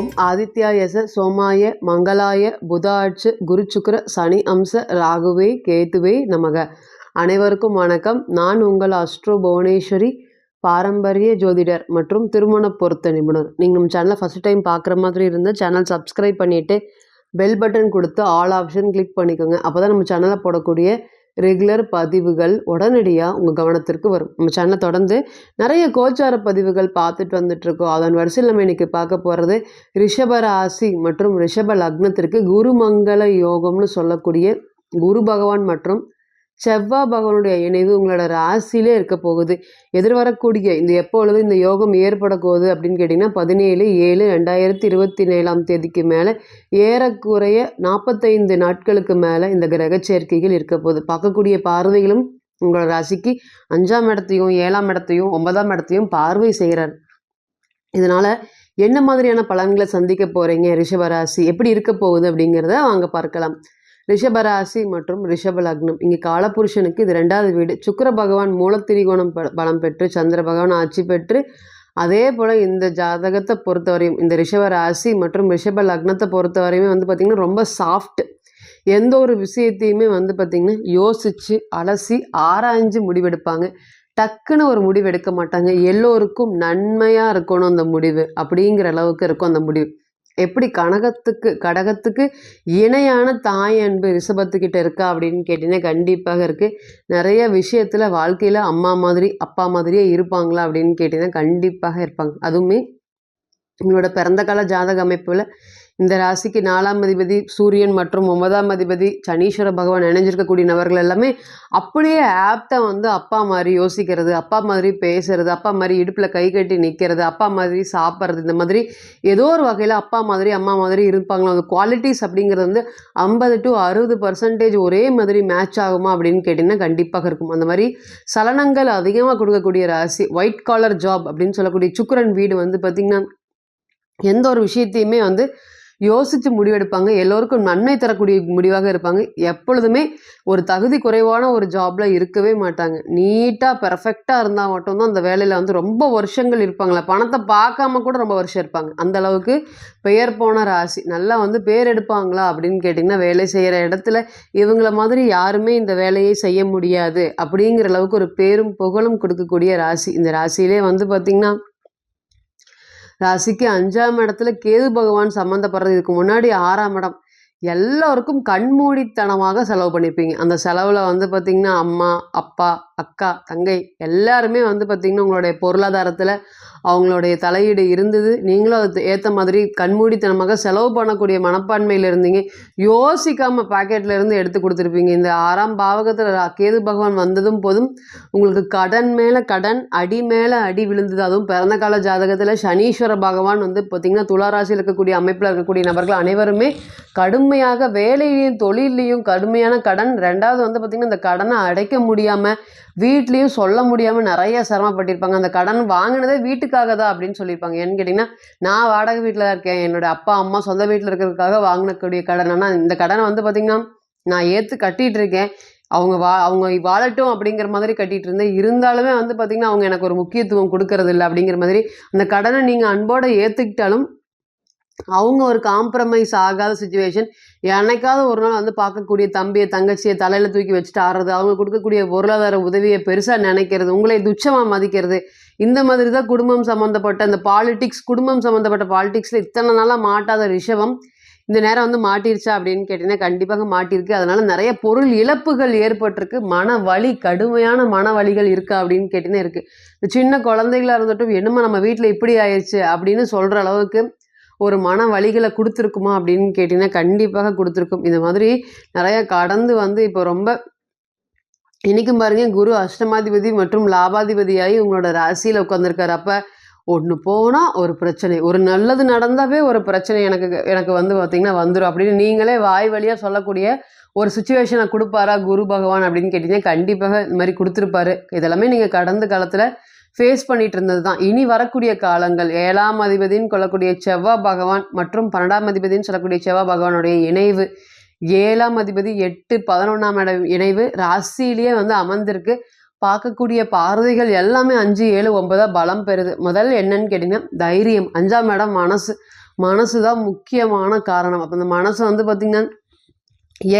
ஓம் ஆதித்யாயச சோமாய மங்களாய புதாட்ச குரு சுக்கிர சனி அம்ச ராகுவே கேதுவே நமக. அனைவருக்கும் வணக்கம். நான் உங்கள் அஸ்ட்ரோ புவனேஸ்வரி, பாரம்பரிய ஜோதிடர் மற்றும் திருமண பொருத்த நிபுணர். நீங்கள் நம்ம சேனலை ஃபஸ்ட் டைம் பார்க்குற மாதிரி இருந்தால் சேனல் சப்ஸ்கிரைப் பண்ணிவிட்டு பெல் பட்டன் கொடுத்து ஆல் ஆப்ஷன் கிளிக் பண்ணிக்கோங்க. அப்போ தான் நம்ம சேனலில் போடக்கூடிய ரெகுலர் பதிவுகள் உடனடியாக உங்கள் கவனத்திற்கு வரும். நம்ம சேனலை தொடர்ந்து நிறைய கோச்சார பதிவுகள் பார்த்துட்டு வந்துட்டுருக்கோம். அதன் வரிசையில் நம்ம இன்றைக்கி பார்க்க போகிறது ரிஷப ராசி மற்றும் ரிஷப லக்னத்திற்கு குருமங்கள யோகம்னு சொல்லக்கூடிய குரு பகவான் மற்றும் செவ்வாய் பகவானுடைய இணைவு உங்களோட ராசியிலே இருக்க போகுது. எதிர்வரக்கூடிய இந்த எப்பொழுது இந்த யோகம் ஏற்பட போகுது அப்படின்னு கேட்டிங்கன்னா 17/7/2024 மேலே ஏறக்குறைய 45 நாட்களுக்கு மேலே இந்த கிரக சேர்க்கைகள் இருக்க போகுது. பார்க்கக்கூடிய பார்வைகளும் உங்களோட ராசிக்கு 5ஆம் இடத்தையும் 7ஆம் இடத்தையும் 9ஆம் இடத்தையும் பார்வை செய்கிறார். இதனால் என்ன மாதிரியான பலன்களை சந்திக்க போகிறீங்க, ரிஷபராசி எப்படி இருக்க போகுது அப்படிங்கிறத வாங்க பார்க்கலாம். ரிஷபராசி மற்றும் ரிஷப லக்னம், இங்கே காலபுருஷனுக்கு இது 2வது வீடு. சுக்கிர பகவான் மூலத்திரிகோணம் பலம் பெற்று சந்திர பகவான் ஆட்சி பெற்று, அதே போல் இந்த ஜாதகத்தை பொறுத்தவரையும் இந்த ரிஷப ராசி மற்றும் ரிஷப லக்னத்தை பொறுத்தவரையுமே பார்த்திங்கன்னா ரொம்ப சாஃப்ட். எந்த ஒரு விஷயத்தையுமே பார்த்திங்கன்னா யோசித்து அலசி ஆராய்ஞ்சு முடிவெடுப்பாங்க. டக்குன்னு ஒரு முடிவு எடுக்க மாட்டாங்க. எல்லோருக்கும் நன்மையாக இருக்கணும் அந்த முடிவு, அப்படிங்கிற அளவுக்கு இருக்கும் அந்த முடிவு. எப்படி கடகத்துக்கு இணையான தாய் அன்பு ரிஷபத்துக்கிட்ட இருக்கா அப்படின்னு கேட்டிங்கன்னா கண்டிப்பாக இருக்குது. நிறைய விஷயத்தில் வாழ்க்கையில் அம்மா மாதிரி அப்பா மாதிரியே இருப்பாங்களா அப்படின்னு கேட்டிங்கன்னா கண்டிப்பாக இருப்பாங்க. அதுவுமே உங்களோட பிறந்த கால ஜாதக அமைப்பில் இந்த ராசிக்கு 4ஆம் அதிபதி சூரியன் மற்றும் 9ஆம் அதிபதி சனீஸ்வர பகவான் இணைஞ்சிருக்கக்கூடிய நபர்கள் எல்லாமே அப்படியே ஆப்டாக அப்பா மாதிரி யோசிக்கிறது, அப்பா மாதிரி பேசுறது, அப்பா மாதிரி இடுப்பில் கை கட்டி நிற்கிறது, அப்பா மாதிரி சாப்பிட்றது, இந்த மாதிரி ஏதோ ஒரு வகையில் அப்பா மாதிரி அம்மா மாதிரி இருப்பாங்களா. அந்த குவாலிட்டிஸ் அப்படிங்கிறது 50 to 60% ஒரே மாதிரி மேட்ச் ஆகுமா அப்படின்னு கேட்டிங்கன்னா கண்டிப்பாக இருக்கும். அந்த மாதிரி சலனங்கள் அதிகமாக கொடுக்கக்கூடிய ராசி. ஒயிட் காலர் ஜாப் அப்படின்னு சொல்லக்கூடிய சுக்கிரன் வீடு பார்த்திங்கன்னா எந்த ஒரு விஷயத்தையுமே யோசித்து முடிவெடுப்பாங்க. எல்லோருக்கும் நன்மை தரக்கூடிய முடிவாக இருப்பாங்க. எப்பொழுதுமே ஒரு தகுதி குறைவான ஒரு ஜாபில் இருக்கவே மாட்டாங்க. நீட்டாக பெர்ஃபெக்டாக இருந்தால் மட்டும்தான் அந்த வேலையில் ரொம்ப வருஷங்கள் இருப்பாங்களே. பணத்தை பார்க்காம கூட ரொம்ப வருஷம் இருப்பாங்க. அந்த அளவுக்கு பெயர் போன ராசி. நல்லா பேர் எடுப்பாங்களா அப்படின்னு கேட்டிங்கன்னா வேலை செய்கிற இடத்துல இவங்கள மாதிரி யாருமே இந்த வேலையை செய்ய முடியாது அப்படிங்கிற அளவுக்கு ஒரு பேரும் புகழும் கொடுக்கக்கூடிய ராசி. இந்த ராசியிலே பார்த்திங்கன்னா ராசிக்கு 5ஆம் இடத்துல கேது பகவான் சம்மந்தப்படுறது. இதுக்கு முன்னாடி 6ஆம் இடம். எல்லோருக்கும் கண்மூடித்தனமாக செலவு பண்ணியிருப்பீங்க. அந்த செலவில் பார்த்திங்கன்னா அம்மா அப்பா அக்கா தங்கை எல்லாருமே பார்த்திங்கன்னா உங்களுடைய பொருளாதாரத்தில் அவங்களுடைய தலையீடு இருந்தது. நீங்களும் அதுக்கு ஏற்ற மாதிரி கண்மூடித்தனமாக செலவு பண்ணக்கூடிய மனப்பான்மையில் இருந்தீங்க. யோசிக்காமல் பாக்கெட்டில் இருந்து எடுத்து கொடுத்துருப்பீங்க. இந்த 6ஆம் பாவகத்தில் கேது பகவான் வந்ததும் போதும் உங்களுக்கு கடன் மேலே கடன், அடி மேலே அடி விழுந்தது. அதுவும் பிறந்த கால ஜாதகத்தில் சனீஸ்வர பகவான் பார்த்திங்கன்னா துளாராசியில் இருக்கக்கூடிய அமைப்பில் இருக்கக்கூடிய நபர்கள் அனைவருமே கடுமையாக வேலையிலையும் தொழிலையும் கடுமையான கடன். 2வது பார்த்திங்கன்னா இந்த கடனை அடைக்க முடியாமல் வீட்லேயும் சொல்ல முடியாமல் நிறைய சிரமப்பட்டிருப்பாங்க. அந்த கடன் வாங்கினதே வீட்டுக்காக தான் அப்படின்னு சொல்லியிருப்பாங்க. ஏன்னு கேட்டிங்கன்னா நான் வாடகை வீட்டில் தான் இருக்கேன், என்னோடய அப்பா அம்மா சொந்த வீட்டில் இருக்கிறதுக்காக வாங்கினக்கூடிய கடன். ஆனால் இந்த கடனை பார்த்திங்கன்னா நான் ஏற்று கட்டிகிட்டு இருக்கேன். அவங்க வாழட்டும் அப்படிங்கிற மாதிரி கட்டிகிட்டு இருந்தேன். இருந்தாலுமே பார்த்திங்கன்னா அவங்க எனக்கு ஒரு முக்கியத்துவம் கொடுக்கறது இல்லை அப்படிங்கிற மாதிரி அந்த கடனை நீங்கள் அன்போடு ஏற்றுக்கிட்டாலும் அவங்க ஒரு காம்ப்ரமைஸ் ஆகாத சுச்சுவேஷன். என்னைக்காவது ஒரு நாள் பார்க்கக்கூடிய தம்பியை தங்கச்சியை தலையில் தூக்கி வச்சுட்டு ஆடுறது, அவங்க கொடுக்கக்கூடிய பொருளாதார உதவியை பெருசாக நினைக்கிறது, உங்களை துச்சமாக மதிக்கிறது, இந்த மாதிரி தான் குடும்பம் சம்மந்தப்பட்ட அந்த பாலிட்டிக்ஸ், குடும்பம் சம்மந்தப்பட்ட பாலிட்டிக்ஸில் இத்தனை நாளாக மாட்டாத ரிஷபம் இந்த நேரம் மாட்டிருச்சா அப்படின்னு கேட்டிங்கன்னா கண்டிப்பாக மாட்டிருக்கு. அதனால் நிறைய பொருள் இழப்புகள் ஏற்பட்டிருக்கு. மன வலி, கடுமையான மன வலிகள் இருக்கா அப்படின்னு கேட்டிங்கன்னா இருக்குது. இந்த சின்ன குழந்தைகளாக இருந்துட்டும் என்னமோ நம்ம வீட்டில் இப்படி ஆயிடுச்சு அப்படின்னு சொல்கிற அளவுக்கு ஒரு மன வலிகளை கொடுத்துருக்குமா அப்படின்னு கேட்டிங்கன்னா கண்டிப்பாக கொடுத்துருக்கும். இந்த மாதிரி நிறைய கடந்து இப்போ ரொம்ப இன்றைக்கும் பாருங்கள் குரு அஷ்டமாதிபதி மற்றும் லாபாதிபதியாகி உங்களோட ராசியில் உட்காந்துருக்காரு. அப்போ ஒன்று போனால் ஒரு பிரச்சனை, ஒரு நல்லது நடந்தாவே ஒரு பிரச்சனை எனக்கு பார்த்திங்கன்னா வந்துடும் அப்படின்னு நீங்களே வாய் வழியாக சொல்லக்கூடிய ஒரு சுச்சுவேஷனை கொடுப்பாரா குரு பகவான் அப்படின்னு கேட்டிங்கன்னா கண்டிப்பாக இந்த மாதிரி கொடுத்துருப்பாரு. இதெல்லாமே நீங்கள் கடந்த காலத்தில் ஃபேஸ் பண்ணிட்டு இருந்தது தான். இனி வரக்கூடிய காலங்கள் 7ஆம் அதிபதின்னு சொல்லக்கூடிய செவ்வாய் பகவான் மற்றும் 12ஆம் அதிபதின்னு சொல்லக்கூடிய செவ்வாய் பகவானுடைய இணைவு, 7ஆம் அதிபதி 8 11ஆம் இடம் இணைவு ராசியிலேயே அமர்ந்திருக்கு. பார்க்கக்கூடிய பார்வைகள் எல்லாமே 5, 7, 9 பலம் பெறுது. முதல் என்னன்னு கேட்டிங்கன்னா தைரியம். 5ஆம் இடம் மனசு. மனசு தான் முக்கியமான காரணம். அப்போ இந்த மனசு வந்து பார்த்திங்கன்னா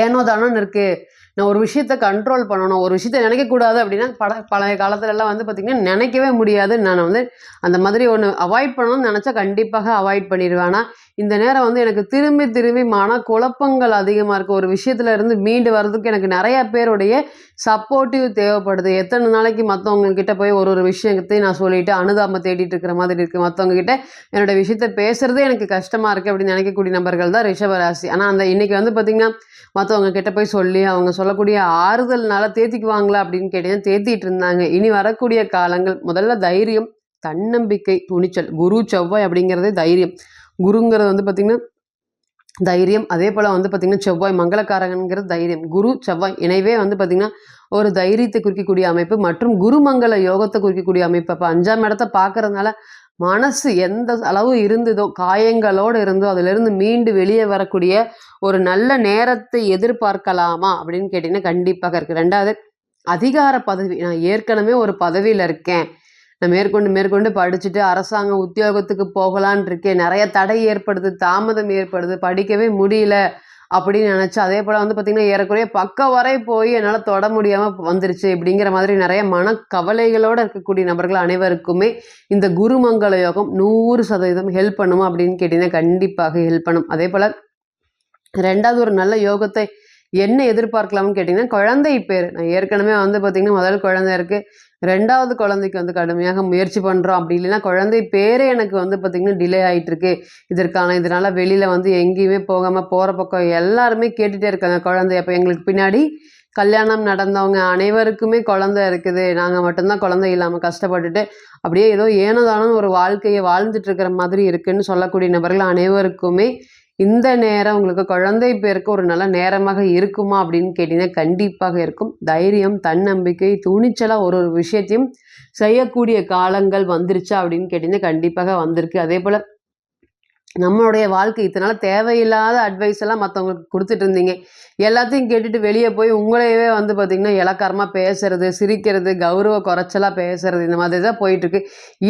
ஏனோ தானோன்னு இருக்குது. நான் ஒரு விஷயத்த கண்ட்ரோல் பண்ணணும், ஒரு விஷயத்த நினைக்கக்கூடாது அப்படின்னா பழைய காலத்துலலாம் வந்து பார்த்திங்கன்னா நினைக்கவே முடியாது. நான் வந்து அந்த மாதிரி ஒன்று அவாய்ட் பண்ணணும்னு நினச்சா கண்டிப்பாக அவாய்ட் பண்ணிடுவேன். ஆனால் இந்த நேரம் வந்து எனக்கு திரும்பி திரும்பி மன குழப்பங்கள் அதிகமாக இருக்குது. ஒரு விஷயத்துல இருந்து மீண்டு வர்றதுக்கு எனக்கு நிறையா பேருடைய சப்போர்ட்டிவ் தேவைப்படுது. எத்தனை நாளைக்கு மற்றவங்க கிட்ட போய் ஒரு ஒரு விஷயத்தையும் நான் சொல்லிட்டு அனுதாபம் தேடிட்டு இருக்கிற மாதிரி இருக்குது. மற்றவங்க கிட்ட என்னோட விஷயத்த பேசுகிறதே எனக்கு கஷ்டமாக இருக்குது அப்படின்னு நினைக்கக்கூடிய நபர்கள் தான் ரிஷபராசி. ஆனால் அந்த இன்றைக்கி வந்து பார்த்திங்கன்னா மற்றவங்க கிட்ட போய் சொல்லி அவங்க சொல்லக்கூடிய ஆறுதல்னால தேத்திக்குவாங்களா அப்படின்னு கேட்டீங்கன்னா தேத்திட்டு இருந்தாங்க. இனி வரக்கூடிய காலங்கள் முதல்ல தைரியம், தன்னம்பிக்கை, துணிச்சல். குரு செவ்வாய் அப்படிங்கிறதே தைரியம். குருங்கிறது வந்து பார்த்திங்கன்னா தைரியம். அதே போல் வந்து பார்த்திங்கன்னா செவ்வாய் மங்களக்காரகங்கிறது தைரியம். குரு செவ்வாய் இணைவே வந்து பார்த்திங்கன்னா ஒரு தைரியத்தை குறிக்கக்கூடிய அமைப்பு மற்றும் குருமங்கள யோகத்தை குறிக்கக்கூடிய அமைப்பு. அப்போ 5ஆம் இடத்தை பார்க்கறதுனால மனசு எந்த அளவு இருந்ததோ காயங்களோடு இருந்தோ அதிலிருந்து மீண்டு வெளியே வரக்கூடிய ஒரு நல்ல நேரத்தை எதிர்பார்க்கலாமா அப்படின்னு கேட்டிங்கன்னா கண்டிப்பாக இருக்குது. 2வது அதிகார பதவி. நான் ஏற்கனவே ஒரு பதவியில் இருக்கேன், நான் மேற்கொண்டு படிச்சுட்டு அரசாங்க உத்தியோகத்துக்கு போகலான் இருக்கேன், நிறைய தடை ஏற்படுது, தாமதம் ஏற்படுது, படிக்கவே முடியல அப்படின்னு நினச்சி அதே போல் வந்து பார்த்திங்கன்னா ஏறக்குறைய பக்கம் வரை போய் என்னால் தொட முடியாமல் வந்துருச்சு இப்படிங்கிற மாதிரி நிறைய மனக்கவலைகளோடு இருக்கக்கூடிய நபர்கள் அனைவருக்குமே இந்த குருமங்கள யோகம் 100% ஹெல்ப் பண்ணுமா அப்படின்னு கேட்டிங்கன்னா கண்டிப்பாக ஹெல்ப் பண்ணும். அதே போல் 2வது ஒரு நல்ல யோகத்தை என்ன எதிர்பார்க்கலாம்னு கேட்டிங்கன்னா குழந்தை பேர். நான் ஏற்கனவே வந்து பார்த்திங்கன்னா முதல் குழந்தை இருக்குது, 2வது குழந்தைக்கு வந்து கடுமையாக முயற்சி பண்ணுறோம். அப்படி இல்லைன்னா குழந்தை பேரே எனக்கு வந்து பார்த்திங்கன்னா டிலே ஆகிட்டுருக்கு. இதனால் வெளியில் வந்து எங்கேயுமே போகாமல் போகிற பக்கம் எல்லாருமே கேட்டுகிட்டே இருக்காங்க குழந்தை. அப்போ எங்களுக்கு பின்னாடி கல்யாணம் நடந்தவங்க அனைவருக்குமே குழந்தை இருக்குது, நாங்கள் மட்டும்தான் குழந்தை இல்லாமல் கஷ்டப்பட்டுட்டு அப்படியே ஏதோ ஏனோதானோ ஒரு வாழ்க்கையை வாழ்ந்துட்டுருக்கிற மாதிரி இருக்குதுன்னு சொல்லக்கூடிய நபர்கள் அனைவருக்குமே இந்த நேரம் உங்களுக்கு குழந்தை பேருக்கு ஒரு நல்ல நேரமாக இருக்குமா அப்படின்னு கேட்டிங்கன்னா கண்டிப்பாக இருக்கும். தைரியம், தன்னம்பிக்கை, துணிச்சலாக ஒரு ஒரு விஷயத்தையும் செய்யக்கூடிய காலங்கள் வந்துருச்சா அப்படின்னு கேட்டிங்கன்னா கண்டிப்பாக வந்திருக்கு. அதே போல் நம்மளுடைய வாழ்க்கை இத்தனால தேவையில்லாத அட்வைஸ் எல்லாம் மற்றவங்களுக்கு கொடுத்துட்டு இருந்தீங்க, எல்லாத்தையும் கேட்டுட்டு வெளியே போய் உங்களையவே வந்து பார்த்திங்கன்னா இலக்காரமாக பேசுறது, சிரிக்கிறது, கௌரவ குறைச்சலாக பேசுறது, இந்த மாதிரி தான் போயிட்டுருக்கு.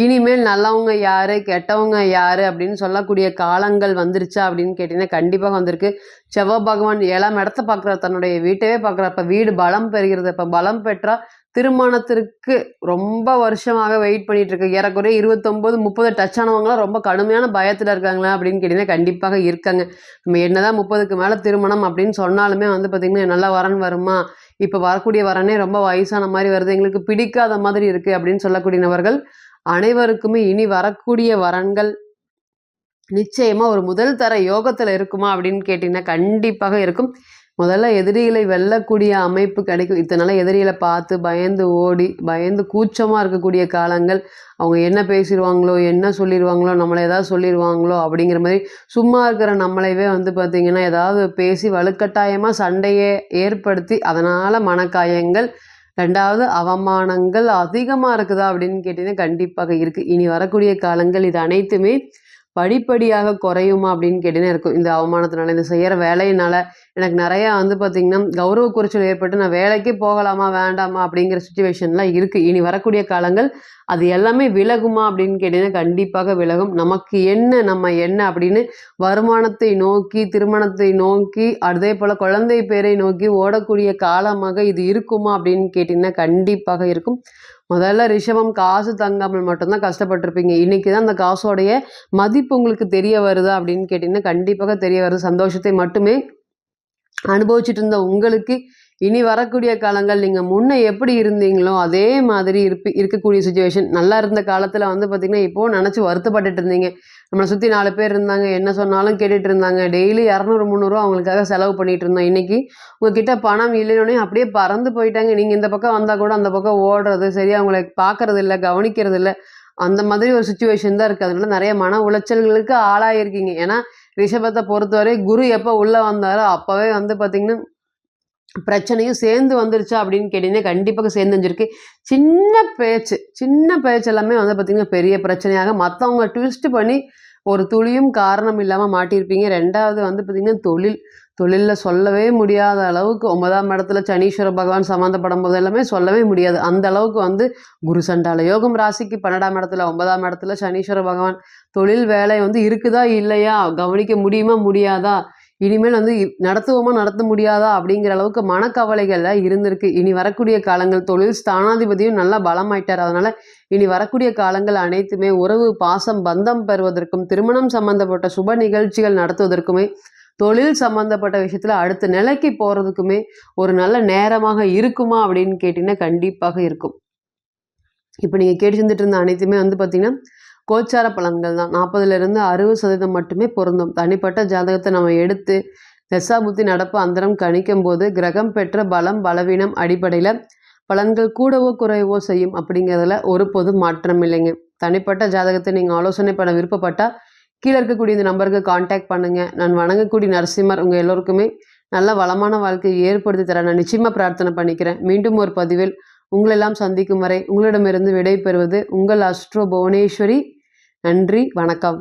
இனிமேல் நல்லவங்க யார் கெட்டவங்க யார் அப்படின்னு சொல்லக்கூடிய காலங்கள் வந்துருச்சா அப்படின்னு கேட்டிங்கன்னா கண்டிப்பாக வந்திருக்கு. செவ்வாய் பகவான் 7ஆம் இடத்த பார்க்குறார், தன்னுடைய வீட்டவே பார்க்குறார். இப்போ வீடு பலம் பெறுகிறது. இப்போ பலம் பெற்றால் திருமணத்திற்கு ரொம்ப வருஷமாக வெயிட் பண்ணிட்டு இருக்கு. ஏறக்குறைய 29, 30 டச் ஆனவங்களாம் ரொம்ப கடுமையான பயத்தில் இருக்காங்களா அப்படின்னு கேட்டிங்கன்னா கண்டிப்பாக இருக்காங்க. நம்ம என்னதான் 30க்கு மேலே திருமணம் அப்படின்னு சொன்னாலுமே வந்து பார்த்திங்கன்னா நல்லா வரன் வருமா, இப்போ வரக்கூடிய வரனே ரொம்ப வயசான மாதிரி வருது, எங்களுக்கு பிடிக்காத மாதிரி இருக்குது அப்படின்னு சொல்லக்கூடிய நபர்கள் அனைவருக்குமே இனி வரக்கூடிய வரன்கள் நிச்சயமாக ஒரு முதல் தர யோகத்தில் இருக்குமா அப்படின்னு கேட்டிங்கன்னா கண்டிப்பாக இருக்கும். முதல்ல எதிரிகளை வெல்லக்கூடிய அமைப்பு கிடைக்கும். இத்தனால எதிரிகளை பார்த்து பயந்து ஓடி பயந்து கூச்சமாக இருக்கக்கூடிய காலங்கள், அவங்க என்ன பேசிடுவாங்களோ என்ன சொல்லிடுவாங்களோ நம்மளை ஏதாவது சொல்லிடுவாங்களோ அப்படிங்கிற மாதிரி சும்மா இருக்கிற நம்மளைவே வந்து பார்த்திங்கன்னா ஏதாவது பேசி வலுக்கட்டாயமாக சண்டையை ஏற்படுத்தி அதனால் மனக்காயங்கள், 2வது அவமானங்கள் அதிகமாக இருக்குதா அப்படின்னு கேட்டிங்கன்னா கண்டிப்பாக இருக்குது. இனி வரக்கூடிய காலங்கள் இது அனைத்துமே படிப்படியாக குறையுமா அப்படின்னு கேட்டிங்கன்னா இருக்கும். இந்த அவமானத்தினால, இந்த செய்கிற வேலையினால் எனக்கு நிறையா வந்து பார்த்திங்கன்னா கௌரவ குறைச்சல் ஏற்பட்டு நான் வேலைக்கே போகலாமா வேண்டாமா அப்படிங்கிற சுச்சுவேஷன்லாம் இருக்குது. இனி வரக்கூடிய காலங்கள் அது எல்லாமே விலகுமா அப்படின்னு கேட்டிங்கன்னா கண்டிப்பாக விலகும். நமக்கு என்ன நம்ம என்ன அப்படின்னு வருமானத்தை நோக்கி, திருமணத்தை நோக்கி, அதே போல் குழந்தை பேரை நோக்கி ஓடக்கூடிய காலமாக இது இருக்குமா அப்படின்னு கேட்டிங்கன்னா கண்டிப்பாக இருக்கும். முதல்ல ரிஷபம் காசு தங்காமல் மட்டும்தான் கஷ்டப்பட்டிருப்பீங்க. இன்றைக்கி தான் அந்த காசோடைய மதிப்பு உங்களுக்கு தெரிய வருதா அப்படின்னு கேட்டிங்கன்னா கண்டிப்பாக தெரிய வருது. சந்தோஷத்தை மட்டுமே அனுபவிச்சுட்டு இருந்த உங்களுக்கு இனி வரக்கூடிய காலங்கள் நீங்கள் முன்னே எப்படி இருந்தீங்களோ அதே மாதிரி இருக்கக்கூடிய சுச்சுவேஷன். நல்லா இருந்த காலத்தில் வந்து பார்த்திங்கன்னா இப்போது நினச்சி வருத்தப்பட்டுட்டு இருந்தீங்க. நம்மளை சுற்றி 4 பேர் இருந்தாங்க, என்ன சொன்னாலும் கேட்டுட்டு இருந்தாங்க, டெய்லி 200, 300 அவங்களுக்காக செலவு பண்ணிகிட்டு இருந்தோம். இன்றைக்கி உங்ககிட்ட பணம் இல்லைன்னொடனே அப்படியே பறந்து போயிட்டாங்க. நீங்கள் இந்த பக்கம் வந்தால் கூட அந்த பக்கம் ஓடுறது, சரியாக அவங்களை பார்க்குறது இல்லை, கவனிக்கிறது இல்லை, அந்த மாதிரி ஒரு சுச்சுவேஷன் தான் இருக்குது. அதனால நிறைய மன உளைச்சல்களுக்கு ஆளாயிருக்கீங்க. ஏன்னா ரிஷபத்தை பொறுத்தவரை குரு எப்போ உள்ளே வந்தாரோ அப்போவே வந்து பார்த்திங்கன்னா பிரச்சனையும் சேர்ந்து வந்துருச்சா அப்படின்னு கேட்டிங்கன்னா கண்டிப்பாக சேர்ந்து வந்துருக்கு. சின்ன பேச்சு எல்லாமே வந்து பார்த்திங்கன்னா பெரிய பிரச்சனையாக மற்றவங்க ட்விஸ்ட் பண்ணி ஒரு துளியும் காரணம் இல்லாமல் மாட்டியிருப்பீங்க. 2வது வந்து பார்த்திங்கன்னா தொழிலில் சொல்லவே முடியாத அளவுக்கு 9ஆம் இடத்துல சனீஸ்வர பகவான் சம்மந்தப்படும் போது எல்லாமே சொல்லவே முடியாது. அந்த அளவுக்கு வந்து குரு சண்டால யோகம் ராசிக்கு 12ஆம் இடத்துல 9ஆம் இடத்துல சனீஸ்வர பகவான் தொழில் வேலை வந்து இருக்குதா இல்லையா, கவனிக்க முடியுமா முடியாதா, இனிமேல் வந்து நடத்துவோமா நடத்த முடியாதா அப்படிங்கிற அளவுக்கு மனக்கவலைகள்ல இருந்திருக்கு. இனி வரக்கூடிய காலங்கள் தொழில் ஸ்தானாதிபதியும் நல்லா பலமாயிட்டார். அதனால இனி வரக்கூடிய காலங்கள் அனைத்துமே உறவு பாசம் பந்தம் பெறுவதற்கும் திருமணம் சம்பந்தப்பட்ட சுப நிகழ்ச்சிகள் நடத்துவதற்குமே தொழில் சம்பந்தப்பட்ட விஷயத்துல அடுத்த நிலைக்கு போறதுக்குமே ஒரு நல்ல நேரமாக இருக்குமா அப்படின்னு கேட்டீங்கன்னா கண்டிப்பாக இருக்கும். இப்போ நீங்க கேட்டு செஞ்சுட்டு இருந்த அனைத்துமே வந்து பார்த்தீங்கன்னா கோச்சார பலன்கள் தான். 40லிருந்து 60% மட்டுமே பொருந்தும். தனிப்பட்ட ஜாதகத்தை நம்ம எடுத்து தசாபுத்தி நடப்பு அந்தரம் கணிக்கும் போது கிரகம் பெற்ற பலம் பலவீனம் அடிப்படையில் பலன்கள் கூடவோ குறைவோ செய்யும் அப்படிங்கிறதுல ஒரு பொது மாற்றம் இல்லைங்க. தனிப்பட்ட ஜாதகத்தை நீங்கள் ஆலோசனை பண்ண விருப்பப்பட்டால் கீழே இருக்கக்கூடிய இந்த நம்பருக்கு காண்டாக்ட் பண்ணுங்கள். நான் வணங்கக்கூடிய நரசிம்மர் உங்கள் எல்லோருக்குமே நல்ல வளமான வாழ்க்கையை ஏற்படுத்தி தர நான் நிச்சயமாக பிரார்த்தனை பண்ணிக்கிறேன். மீண்டும் ஒரு பதிவில் உங்களெல்லாம் சந்திக்கும் வரை உங்களிடமிருந்து விடை பெறுவது உங்கள் அஸ்ட்ரோ புவனேஸ்வரி. நன்றி, வணக்கம்.